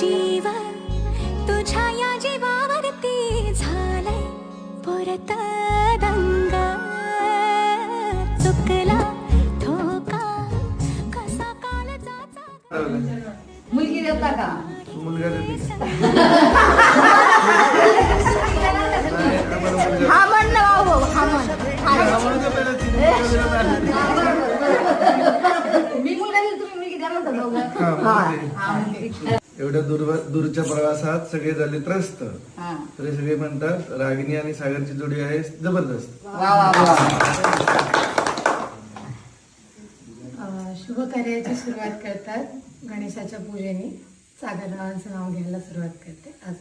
जीव तुझ्या या जीवावरती झालंय परत दंग चुकला धोका कसा काळजाचा मुलगी देता का? मुलगा देते का? हा म्हण ना बाबू, हा म्हण. मी मुलगा दिली, तुम्ही मुलगी द्या म्हणता दोघं. एवढ्या दूरच्या प्रवासात सगळे झाले त्रस्त, हा. तरी सगळे म्हणतात रागिनी आणि सागरची जोडी आहे जबरदस्त. वा वा वा. शुभ कार्याची सुरुवात करतात गणेशाच्या पूजेने. सागररावांचं नाव घ्यायला सुरुवात करते आज.